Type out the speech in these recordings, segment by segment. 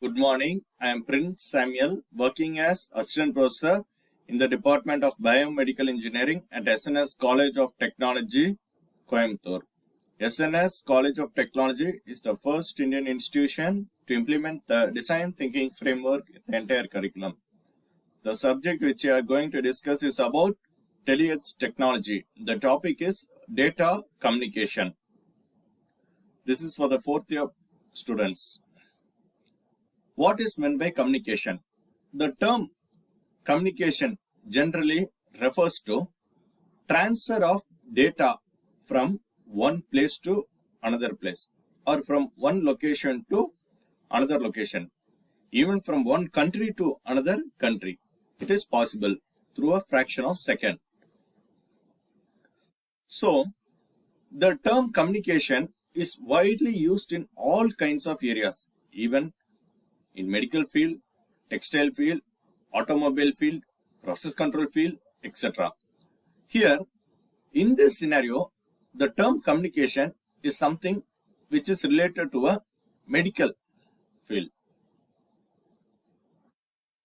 Good morning. I am Prince Samuel, working as Assistant Professor in the Department of Biomedical Engineering at SNS College of Technology, Coimbatore. SNS College of Technology is the first Indian institution to implement the design thinking framework in the entire curriculum. The subject which we are going to discuss is about telehealth technology. The topic is data communication. This is for the fourth year students. What is meant by communication? The term communication generally refers to transfer of data from one place to another place, or from one location to another location, even from one country to another country. It is possible through a fraction of a second. So, the term communication is widely used in all kinds of areas, even in medical field, textile field, automobile field, process control field, etc. Here, in this scenario, the term communication is something which is related to a medical field.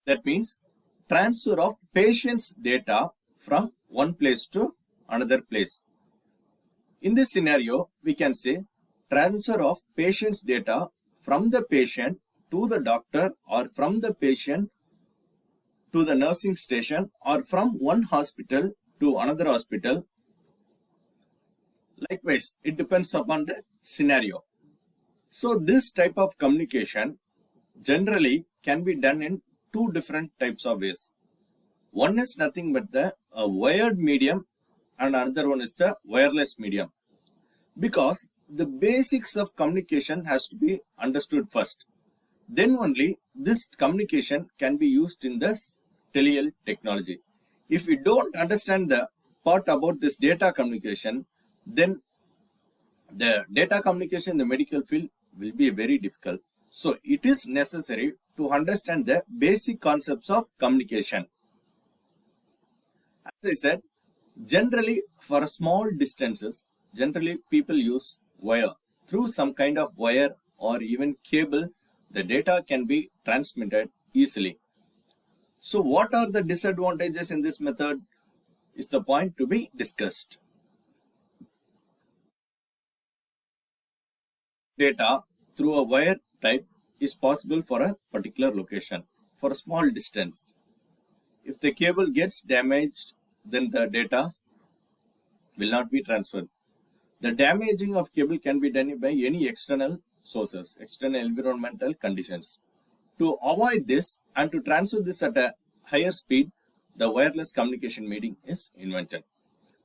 That means transfer of patient's data from one place to another place. In this scenario, we can say transfer of patient's data from the patient to the doctor, or from the patient to the nursing station, or from one hospital to another hospital. Likewise, it depends upon the scenario. So this type of communication generally can be done in two different types of ways. One is nothing but the wired medium, and another one is the wireless medium. Because the basics of communication has to be understood first. Then only this communication can be used in this telehealth technology. If we don't understand the part about this data communication, then the data communication in the medical field will be very difficult. So it is necessary to understand the basic concepts of communication. As I said, generally for small distances, generally people use wire. Through some kind of wire or even cable, the data can be transmitted easily. So what are the disadvantages in this method is the point to be discussed. Data through a wire type is possible for a particular location, for a small distance. If the cable gets damaged, then the data will not be transferred. The damaging of cable can be done by any external sources, external environmental conditions. To avoid this and to transfer this at a higher speed, the wireless communication medium is invented.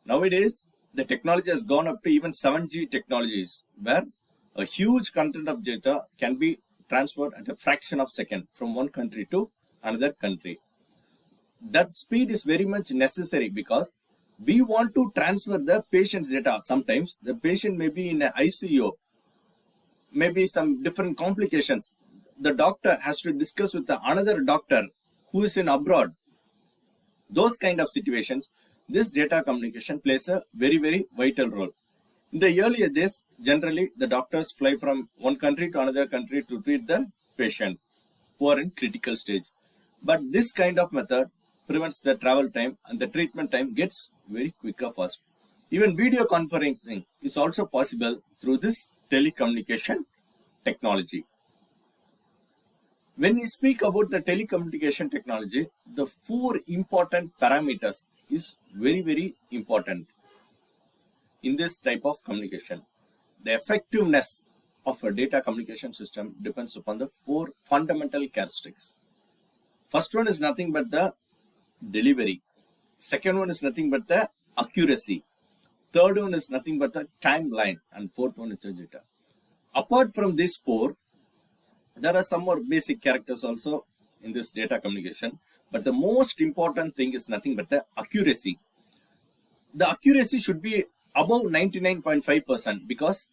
Nowadays, the technology has gone up to even 7G technologies, where a huge content of data can be transferred at a fraction of a second from one country to another country. That speed is very much necessary because we want to transfer the patient's data. Sometimes the patient may be in an ICU, maybe some different complications. The doctor has to discuss with another doctor who is in abroad. Those kind of situations, this data communication plays a very, very vital role. In the earlier days, generally the doctors fly from one country to another country to treat the patient who are in critical stage. But this kind of method prevents the travel time, and the treatment time gets very quicker fast. Even video conferencing is also possible through this telecommunication technology. When we speak about the telecommunication technology, the four important parameters is very, very important in this type of communication. The effectiveness of a data communication system depends upon the four fundamental characteristics. First one is nothing but the delivery. Second one is nothing but the accuracy. Third one is nothing but the timeline, and fourth one is the data. Apart from these four, there are some more basic characters also in this data communication, but the most important thing is nothing but the accuracy. The accuracy should be above 99.5% because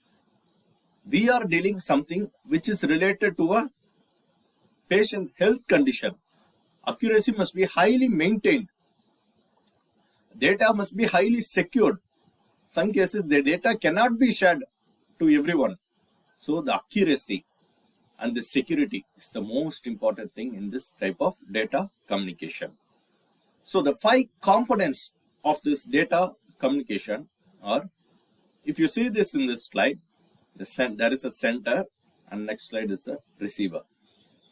we are dealing something which is related to a patient health condition. Accuracy must be highly maintained. Data must be highly secured. Some cases the data cannot be shared to everyone. So the accuracy and the security is the most important thing in this type of data communication. So the 5 components of this data communication are, if you see this in this slide, there is a sender, and next slide is the receiver.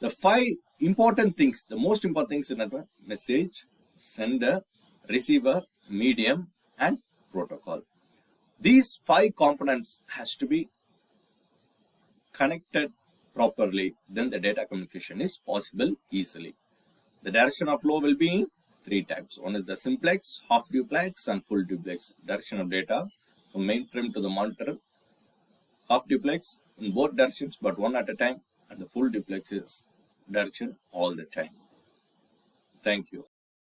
The 5 important things, the most important things in a message, sender, receiver, medium, and protocol. These 5 components has to be connected properly, then the data communication is possible easily. The direction of flow will be in 3 types. One is the simplex, half duplex, and full duplex. Direction of data from mainframe to the monitor. Half duplex in both directions but one at a time, and the full duplex is direction all the time. Thank you.